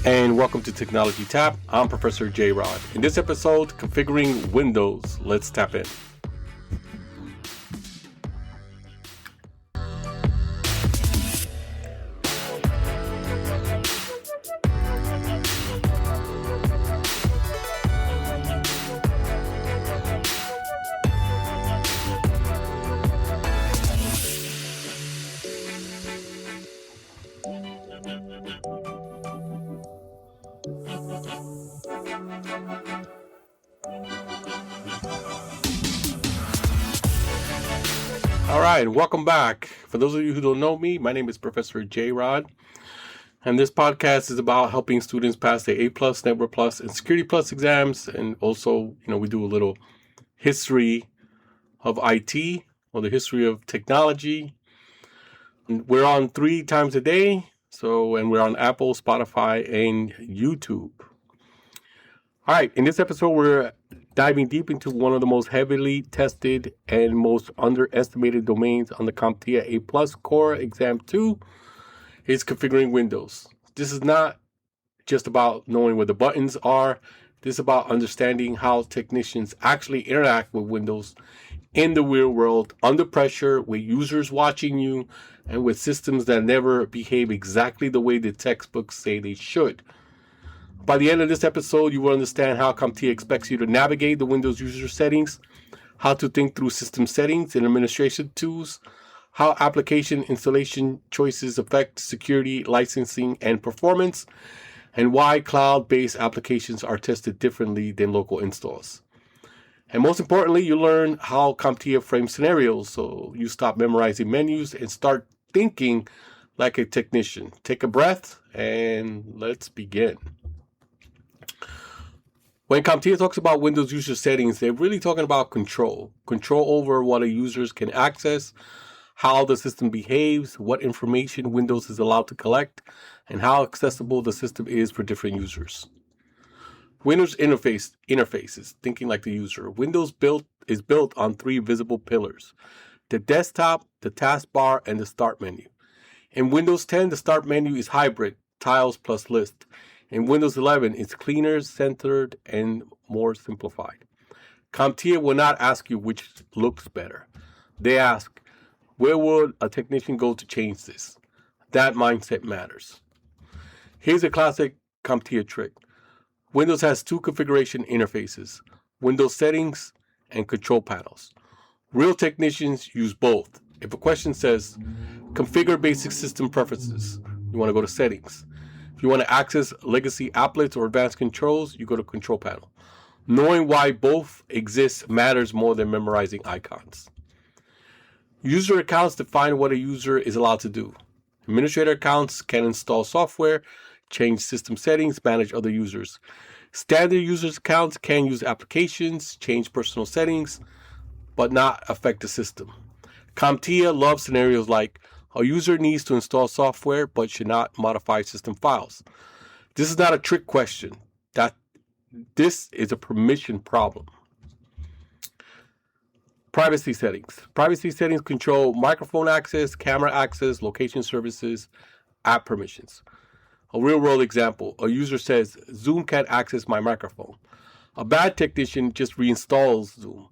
And welcome to Technology Tap. I'm Professor J. Rod. In this episode, configuring Windows. Let's tap in. All right, welcome back. For those of you who don't know me, my name is Professor J. Rod, and this podcast is about helping students pass the A+, Network Plus, and Security Plus exams, and also, we do a little history of IT, or the history of technology. And we're on 3 times a day, and we're on Apple, Spotify, and YouTube. All right, in this episode, we're diving deep into one of the most heavily tested and most underestimated domains on the CompTIA A Core Exam 2 is configuring Windows. This is not just about knowing where the buttons are. This is about understanding how technicians actually interact with Windows in the real world, under pressure, with users watching you, and with systems that never behave exactly the way the textbooks say they should. By the end of this episode, you will understand how CompTIA expects you to navigate the Windows user settings, how to think through system settings and administration tools, how application installation choices affect security, licensing, and performance, and why cloud-based applications are tested differently than local installs. And most importantly, you learn how CompTIA frames scenarios, so you stop memorizing menus and start thinking like a technician. Take a breath and let's begin. When CompTIA talks about Windows user settings, they're really talking about control over what a user can access, how the system behaves, what information Windows is allowed to collect, and how accessible the system is for different users. Windows interfaces, thinking like the user. Windows is built on 3 visible pillars: the desktop, the taskbar, and the start menu. In Windows 10, the start menu is hybrid, tiles plus list. In Windows 11, it's cleaner, centered, and more simplified. CompTIA will not ask you which looks better. They ask, where would a technician go to change this? That mindset matters. Here's a classic CompTIA trick. Windows has 2 configuration interfaces: Windows settings and control panels. Real technicians use both. If a question says, configure basic system preferences, you want to go to settings. If you want to access legacy applets or advanced controls, you go to control panel. Knowing why both exist matters more than memorizing icons. User accounts define what a user is allowed to do. Administrator accounts can install software, change system settings, manage other users. Standard users accounts can use applications, change personal settings, but not affect the system. CompTIA loves scenarios like, a user needs to install software but should not modify system files. This is not a trick question. This is a permission problem. Privacy settings. Privacy settings control microphone access, camera access, location services, app permissions. A real-world example. A user says, Zoom can't access my microphone. A bad technician just reinstalls Zoom.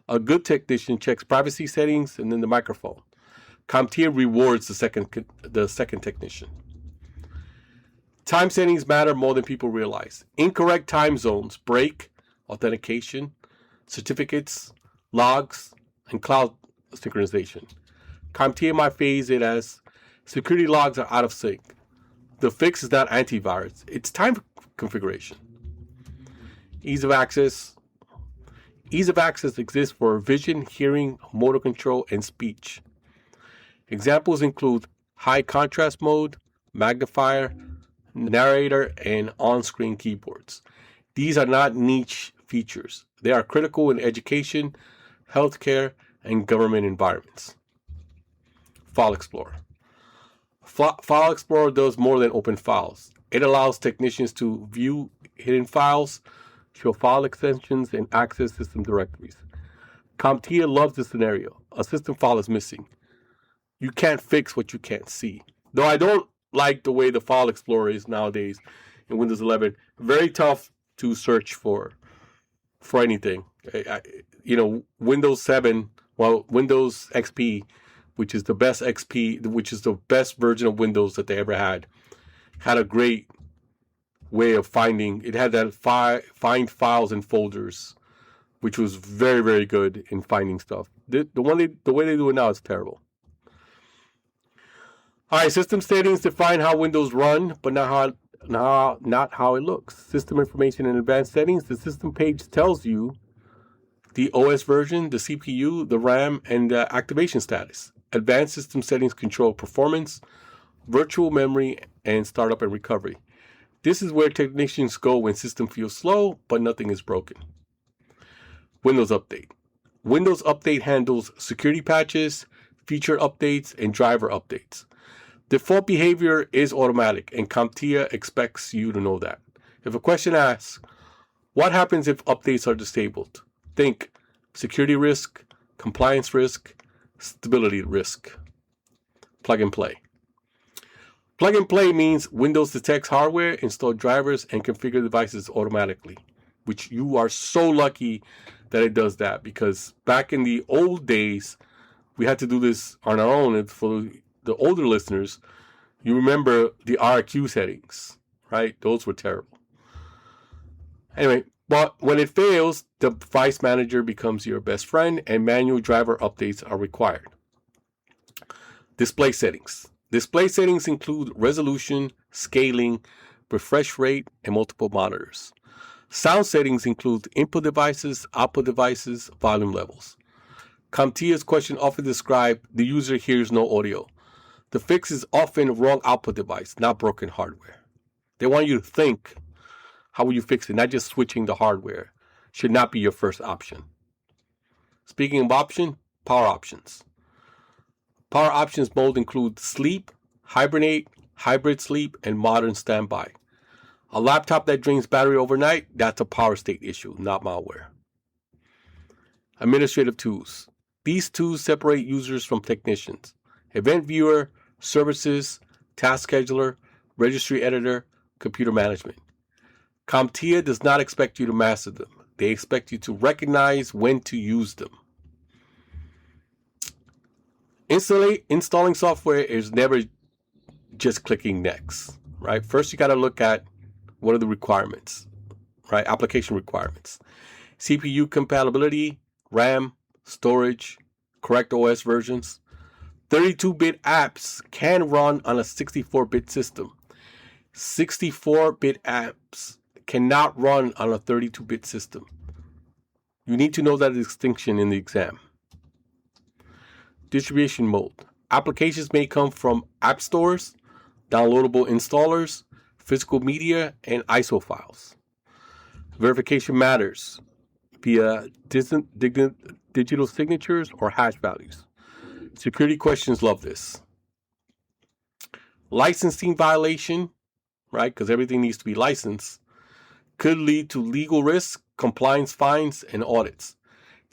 A good technician checks privacy settings and then the microphone. CompTIA rewards the second technician. Time settings matter more than people realize. Incorrect time zones break authentication, certificates, logs, and cloud synchronization. CompTIA might phase it as security logs are out of sync. The fix is not antivirus, it's time configuration. Ease of access. Ease of access exists for vision, hearing, motor control, and speech. Examples include high contrast mode, magnifier, narrator, and on-screen keyboards. These are not niche features. They are critical in education, healthcare, and government environments. File Explorer. File Explorer does more than open files. It allows technicians to view hidden files, show file extensions, and access system directories. CompTIA loves this scenario. A system file is missing. You can't fix what you can't see. Though I don't like the way the File Explorer is nowadays in Windows 11. Very tough to search for anything. Windows 7, Windows XP, which is the best XP, which is the best version of Windows that they ever had a great way of finding. It had that find files and folders, which was very, very good in finding stuff. The way they do it now is terrible. All right, system settings define how Windows run, but not how it looks. System information and advanced settings. The system page tells you the OS version, the CPU, the RAM, and the activation status. Advanced system settings control performance, virtual memory, and startup and recovery. This is where technicians go when system feels slow, but nothing is broken. Windows Update. Windows Update handles security patches, feature updates, and driver updates. Default behavior is automatic, and CompTIA expects you to know that. If a question asks, what happens if updates are disabled? Think security risk, compliance risk, stability risk. Plug and play. Plug and play means Windows detects hardware, install drivers, and configure devices automatically, which you are so lucky that it does that, because back in the old days, we had to do this on our own. And for the older listeners, you remember the RQ settings, right? Those were terrible. Anyway, but when it fails, the device manager becomes your best friend and manual driver updates are required. Display settings. Display settings include resolution, scaling, refresh rate, and multiple monitors. Sound settings include input devices, output devices, volume levels. CompTIA's question often describe the user hears no audio. The fix is often wrong output device, not broken hardware. They want you to think, how will you fix it? Not just switching the hardware. Should not be your first option. Speaking of option, power options. Power options mode include sleep, hibernate, hybrid sleep, and modern standby. A laptop that drains battery overnight, that's a power state issue, not malware. Administrative tools. These tools separate users from technicians. Event viewer, services, task scheduler, registry editor, computer management. CompTIA does not expect you to master them. They expect you to recognize when to use them. Installing software is never just clicking next, right? First, you got to look at what are the requirements, right? Application requirements. CPU compatibility, RAM, storage, correct OS versions. 32-bit apps can run on a 64-bit system. 64-bit apps cannot run on a 32-bit system. You need to know that distinction in the exam. Distribution mode. Applications may come from app stores, downloadable installers, physical media, and ISO files. Verification matters via digital signatures or hash values. Security questions love this. Licensing violation, right? Because everything needs to be licensed, could lead to legal risk, compliance fines, and audits.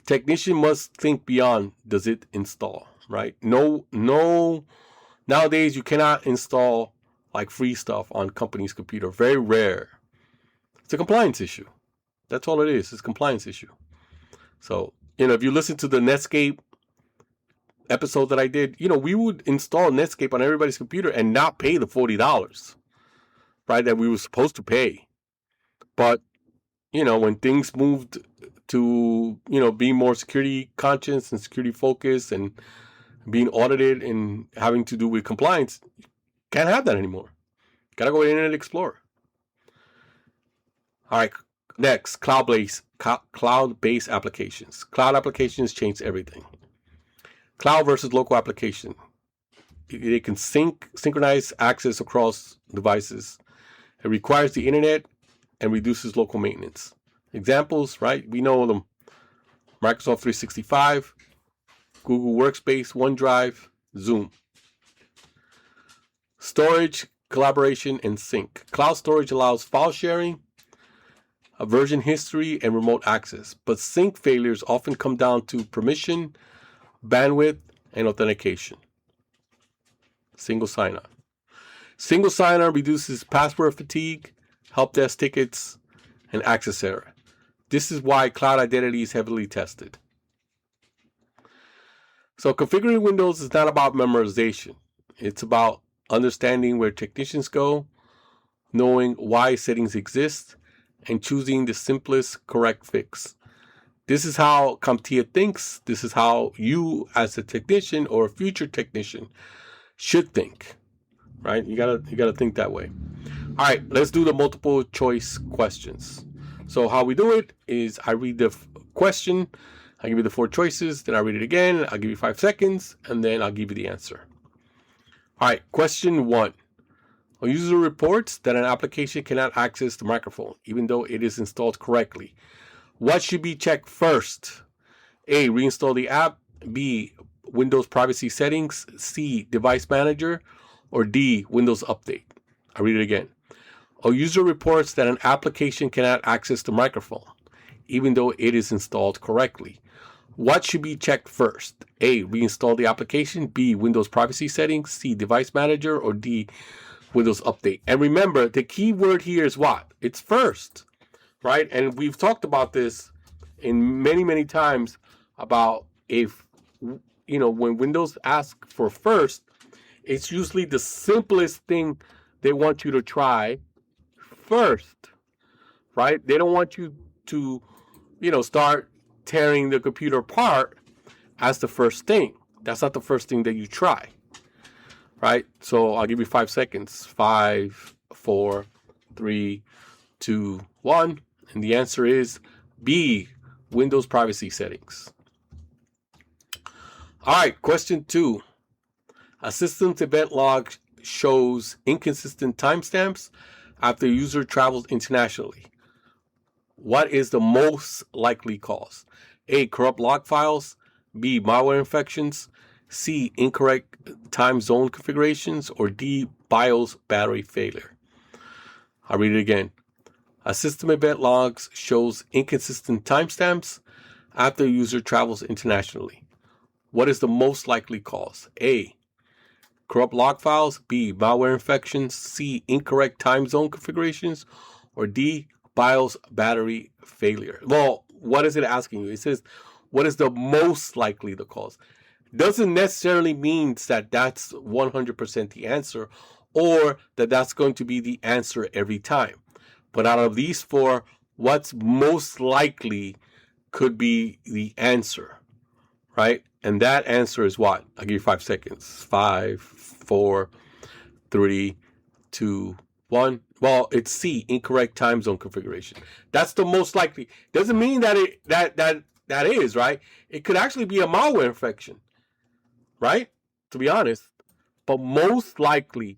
Technician must think beyond, does it install, right? No, nowadays you cannot install like free stuff on company's computer. Very rare. It's a compliance issue. That's all it is. It's a compliance issue. So, if you listen to the Netscape episode that I did, we would install Netscape on everybody's computer and not pay the $40, right, that we were supposed to pay. But, when things moved to, being more security conscious and security focused and being audited and having to do with compliance, can't have that anymore. Got to go to Internet Explorer. All right, next, cloud-based applications. Cloud applications change everything. Cloud versus local application. They can synchronize access across devices. It requires the internet and reduces local maintenance. Examples, right? We know them. Microsoft 365, Google Workspace, OneDrive, Zoom. Storage, collaboration, and sync. Cloud storage allows file sharing, a version history, and remote access. But sync failures often come down to permission, bandwidth, and authentication. Single sign-on. Single sign-on reduces password fatigue, help desk tickets, and access error. This is why cloud identity is heavily tested. So configuring Windows is not about memorization. It's about understanding where technicians go, knowing why settings exist, and choosing the simplest correct fix. This is how CompTIA thinks. This is how you, as a technician or a future technician, should think. Right? You gotta think that way. All right, let's do the multiple choice questions. So how we do it is I read the question, I give you the 4 choices, then I read it again, I'll give you 5 seconds, and then I'll give you the answer. All right, question 1. A user reports that an application cannot access the microphone, even though it is installed correctly. What should be checked first? A, reinstall the app. B, Windows privacy settings. C, device manager. Or D, Windows update. I'll read it again. A user reports that an application cannot access the microphone, even though it is installed correctly. What should be checked first? A, reinstall the application. B, Windows privacy settings. C, device manager. Or D, Windows update. And remember, the key word here is what? It's first, right? And we've talked about this in many times about if, when Windows asks for first, it's usually the simplest thing they want you to try first, right? They don't want you to, start tearing the computer apart as the first thing. That's not the first thing that you try, right? So I'll give you 5 seconds. 5, 4, 3, 2, 1. And the answer is B, Windows privacy settings. All right, question 2. A system's event log shows inconsistent timestamps after a user travels internationally. What is the most likely cause? A, corrupt log files. B, malware infections. C, incorrect time zone configurations. Or D, BIOS battery failure. I'll read it again. A system event logs shows inconsistent timestamps after a user travels internationally. What is the most likely cause? A, corrupt log files. B, malware infections. C, incorrect time zone configurations. Or D, BIOS battery failure. Well, what is it asking you? It says, what is the most likely the cause? Doesn't necessarily mean that that's 100% the answer or that that's going to be the answer every time. But out of these 4, what's most likely could be the answer, right? And that answer is what? I'll give you 5 seconds. 5, 4, 3, 2, 1. Well, it's C, incorrect time zone configuration. That's the most likely. Doesn't mean that that is, right? It could actually be a malware infection, right? To be honest. But most likely,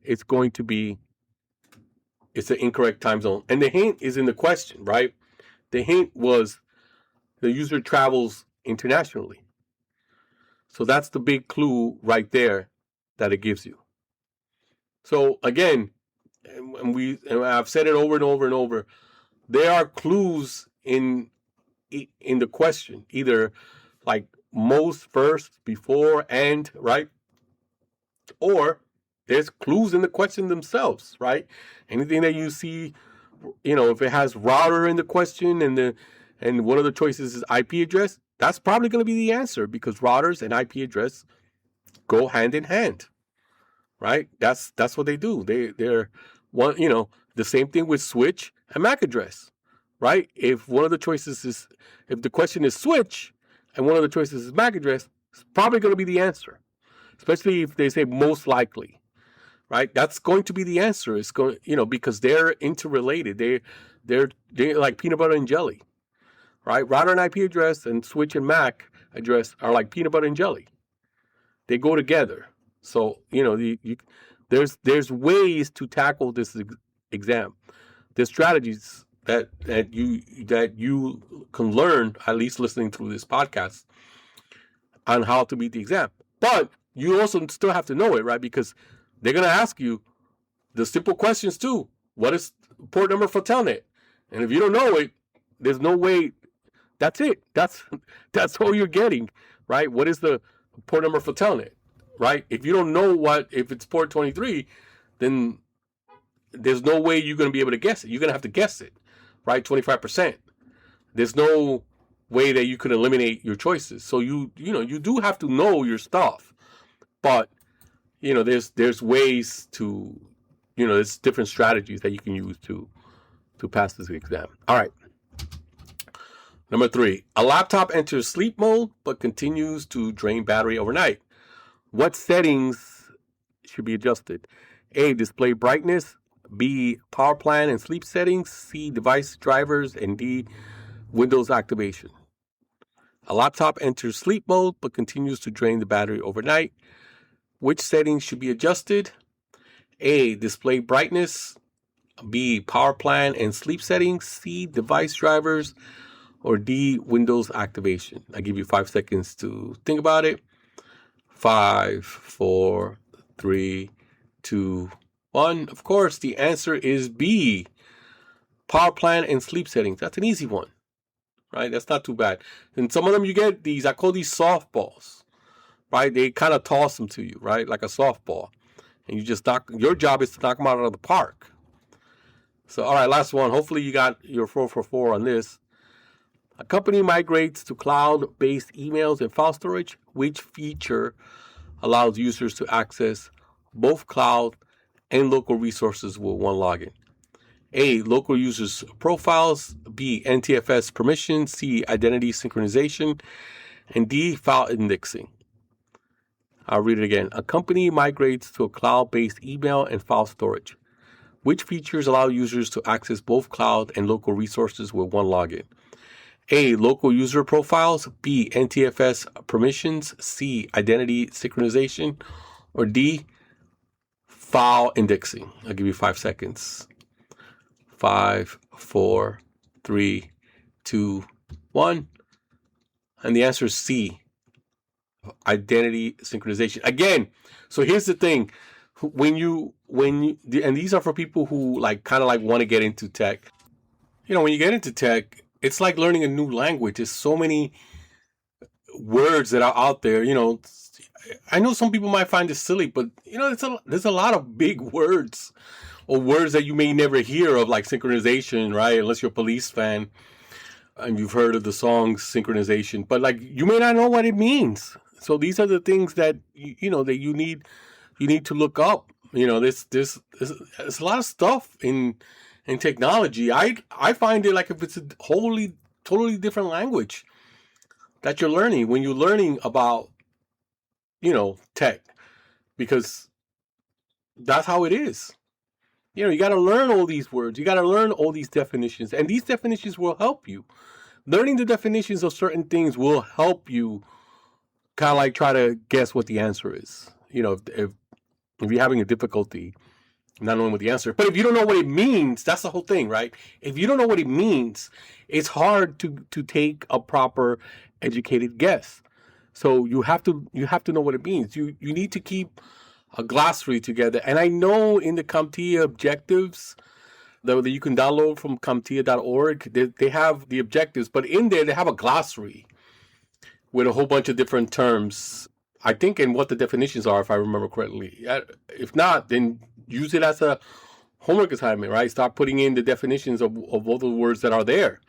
it's going to be, it's an incorrect time zone. And the hint is in the question, right? The hint was the user travels internationally. So that's the big clue right there that it gives you. So again, and I've said it over and over and over, there are clues in the question, either like most, first, before, and, right? Or there's clues in the question themselves, right? Anything that you see, if it has router in the question and one of the choices is IP address, that's probably going to be the answer because routers and IP address go hand in hand, right? That's what they do. They're one, the same thing with switch and MAC address, right? If one of the choices is, if the question is switch and one of the choices is MAC address, it's probably going to be the answer, especially if they say most likely, right? That's going to be the answer. It's going, because they're interrelated. They're like peanut butter and jelly, right? Router and IP address and switch and MAC address are like peanut butter and jelly. They go together. So, there's ways to tackle this exam. there's strategies that you can learn, at least listening through this podcast, on how to beat the exam. But you also still have to know it, right? Because they're going to ask you the simple questions too. What is port number for telnet? And if you don't know it, there's no way. That's it. That's all you're getting, right? What is the port number for telnet, right? If you don't know if it's port 23, then there's no way you're going to be able to guess it. You're going to have to guess it, right? 25%. There's no way that you can eliminate your choices. So you do have to know your stuff, but there's ways to, there's different strategies that you can use to pass this exam. All right. Number 3, a laptop enters sleep mode but continues to drain battery overnight. What settings should be adjusted? A, display brightness. B, power plan and sleep settings. C, device drivers. And D, Windows activation. A laptop enters sleep mode but continues to drain the battery overnight. Which settings should be adjusted? A, display brightness. B, power plan and sleep settings. C, device drivers. Or D, Windows activation. I give you 5 seconds to think about it. 5, 4, 3, 2, 1. Of course, the answer is B, power plan and sleep settings. That's an easy one, right? That's not too bad. And some of them you get these, I call these softballs, right? They kind of toss them to you, right? Like a softball. And you just your job is to knock them out of the park. So, all right, last one. Hopefully you got your 4 for 4 on this. A company migrates to cloud-based emails and file storage. Which feature allows users to access both cloud and local resources with one login? A, local users profiles. B, NTFS permissions. C, identity synchronization. And D, file indexing. I'll read it again. A company migrates to a cloud-based email and file storage. Which features allow users to access both cloud and local resources with one login? A, local user profiles. B, NTFS permissions. C, identity synchronization. Or D, file indexing. I'll give you 5 seconds. 5, 4, 3, 2, 1. And the answer is C, identity synchronization. Again, so here's the thing. And these are for people who kind of want to get into tech. When you get into tech, it's like learning a new language. There's so many words that are out there. I know some people might find this silly, but there's a lot of big words or words that you may never hear of, like synchronization, right? Unless you're a Police fan and you've heard of the song Synchronization, but you may not know what it means. So these are the things that that you need to look up. There's a lot of stuff in technology. I find it like if it's a totally different language that you're learning when you're learning about tech, because that's how it is. You got to learn all these words. You got to learn all these definitions, and these definitions will help you. Learning the definitions of certain things will help you kind of try to guess what the answer is. If you're having a difficulty not knowing what the answer is. But if you don't know what it means, that's the whole thing, right? If you don't know what it means, it's hard to take a proper educated guess. So you have to know what it means. You need to keep a glossary together. And I know in the CompTIA objectives that you can download from CompTIA.org, they have the objectives, but in there they have a glossary with a whole bunch of different terms, I think, and what the definitions are, if I remember correctly. If not, then use it as a homework assignment, right? Start putting in the definitions of all the words that are there,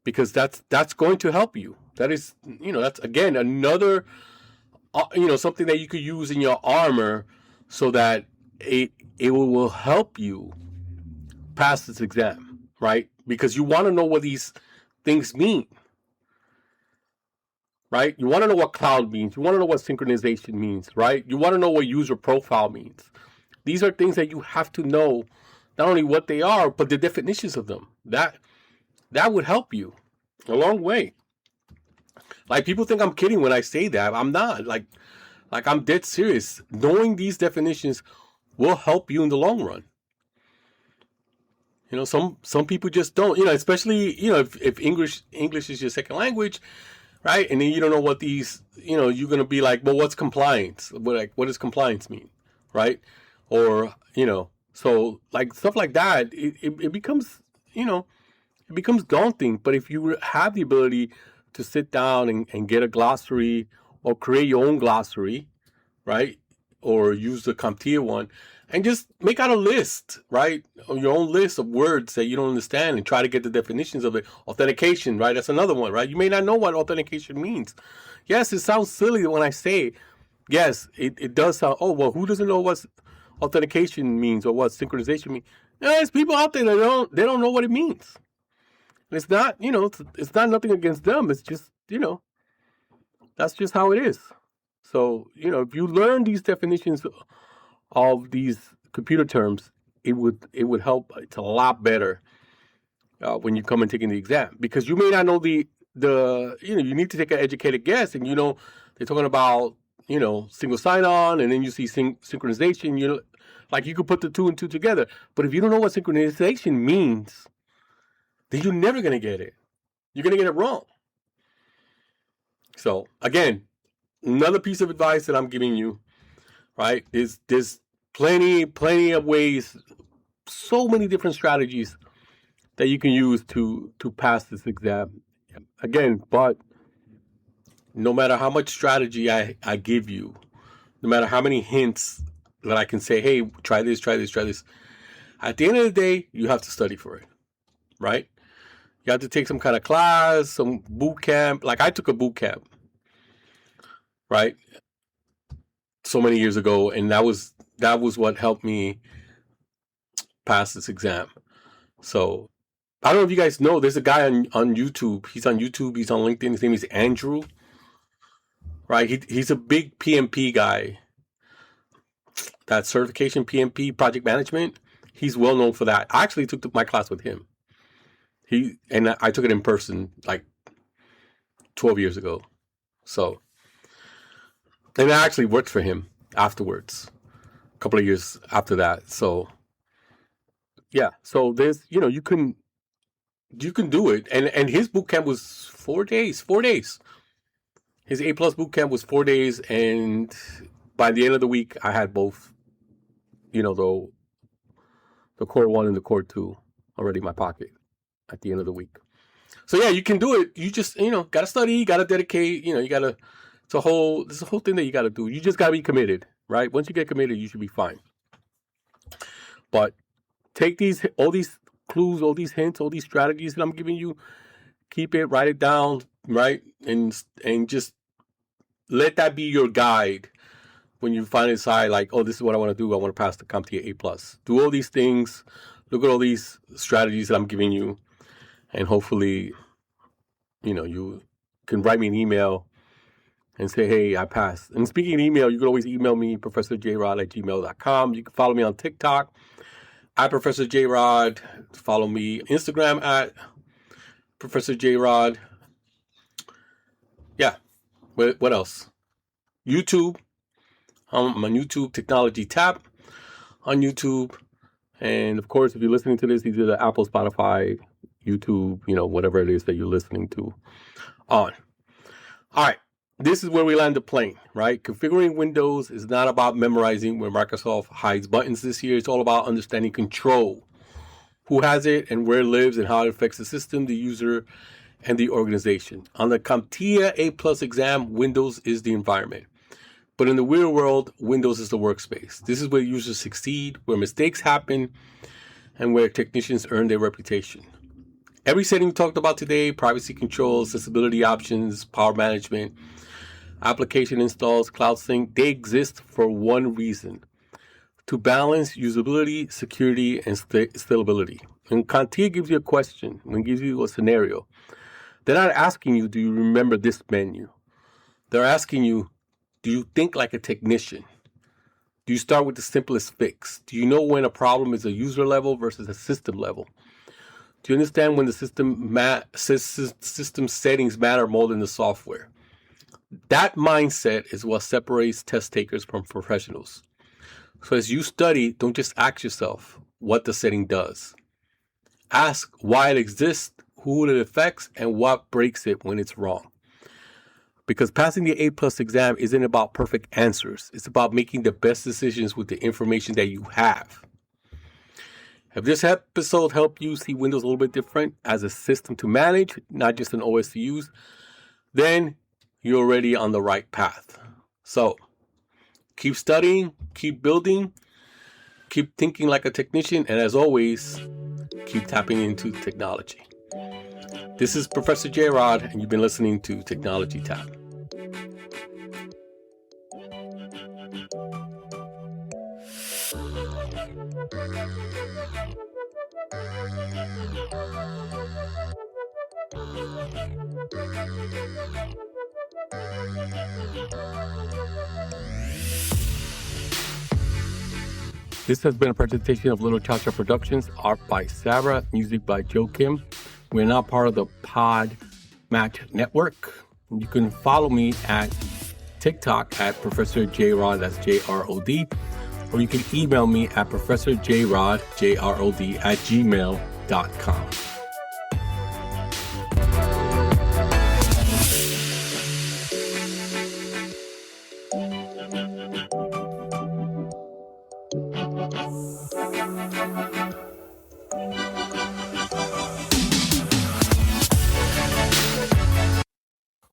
because that's going to help you. That is, that's again another, something that you could use in your armor, so that it will help you pass this exam, right? Because you want to know what these things mean. Right? You want to know what cloud means. You want to know what synchronization means, right? You want to know what user profile means. These are things that you have to know, not only what they are, but the definitions of them. That would help you a long way. People think I'm kidding when I say that. I'm not. I'm dead serious. Knowing these definitions will help you in the long run. Some people just don't. Especially if English is your second language, right? And then you don't know what these. You're gonna be like, well, what's compliance? What does compliance mean, right? Or so like stuff like that. It becomes it becomes daunting. But if you have the ability to sit down and get a glossary or create your own glossary, right? Or use the CompTIA one and just make out a list, right? Or your own list of words that you don't understand and try to get the definitions of it. Authentication, right? That's another one, right? You may not know what authentication means. Yes, it sounds silly when I say, yes, it does sound, oh, well, who doesn't know what authentication means or what synchronization means? There's people out there that they don't know what it means. And it's not, it's not nothing against them. It's just, that's just how it is. So, if you learn these definitions of these computer terms, it would help. It's a lot better when you come and taking the exam, because you may not know the you need to take an educated guess, and they're talking about single sign-on, and then you see synchronization. Like you could put the two and two together, but if you don't know what synchronization means, then you're never gonna get it. You're gonna get it wrong. So again, another piece of advice that I'm giving you, right, is there's plenty of ways, so many different strategies that you can use to pass this exam. Again, but no matter how much strategy I give you, no matter how many hints that I can say, hey, try this, try this, try this, at the end of the day, you have to study for it, right? You have to take some kind of class, some boot camp. Like I took a boot camp, right? So many years ago, and that was what helped me pass this exam. So I don't know if you guys know, there's a guy on YouTube. He's on YouTube, he's on LinkedIn. His name is Andrew, right? He's a big PMP guy. That certification PMP, project management. He's well known for that. I actually took my class with him. I took it in person like 12 years ago. So, and I actually worked for him afterwards, a couple of years after that. So, yeah. So there's, you can do it. And his boot camp was 4 days. 4 days. His A+ boot camp was 4 days, and by the end of the week, I had both, the core 1 and the core 2 already in my pocket at the end of the week. So yeah, you can do it. You just, gotta study, gotta dedicate, you gotta, there's a whole thing that you gotta do. You just gotta be committed, right? Once you get committed, you should be fine. But take all these clues, all these hints, all these strategies that I'm giving you, keep it, write it down, right? And just let that be your guide when you finally decide, like, oh, this is what I want to do. I want to pass the CompTIA A+. Do all these things. Look at all these strategies that I'm giving you. And hopefully, you can write me an email and say, hey, I passed. And speaking of email, you can always email me, professorjrod@gmail.com. You can follow me on TikTok at Professor J Rod. Follow me Instagram at Professor J Rod. Yeah. What else? YouTube. I'm on YouTube, Technology Tap on YouTube. And of course, if you're listening to this, either the Apple, Spotify, YouTube, whatever it is that you're listening to on. All right. This is where we land the plane, right? Configuring Windows is not about memorizing where Microsoft hides buttons this year. It's all about understanding control. Who has it and where it lives and how it affects the system, the user, and the organization. On the CompTIA A+ exam, Windows is the environment. But in the real world, Windows is the workspace. This is where users succeed, where mistakes happen, and where technicians earn their reputation. Every setting we talked about today, privacy controls, accessibility options, power management, application installs, cloud sync, they exist for one reason: to balance usability, security, and scalability. And CompTIA gives you a question, when it gives you a scenario, they're not asking you, do you remember this menu? They're asking you, do you think like a technician? Do you start with the simplest fix? Do you know when a problem is a user level versus a system level? Do you understand when the system settings matter more than the software? That mindset is what separates test takers from professionals. So as you study, don't just ask yourself what the setting does. Ask why it exists, who it affects, and what breaks it when it's wrong. Because passing the A+ exam isn't about perfect answers. It's about making the best decisions with the information that you have. If this episode helped you see Windows a little bit different as a system to manage, not just an OS to use, then you're already on the right path. So keep studying, keep building, keep thinking like a technician, and as always, keep tapping into technology. This is Professor J. Rod, and you've been listening to Technology Tap. This has been a presentation of Little Cha Cha Productions, art by Sarah, music by Joe Kim. We're now part of the Pod Match Network. You can follow me at TikTok at Professor J Rod, that's JROD, or you can email me at ProfessorJRod, JROD, at gmail.com.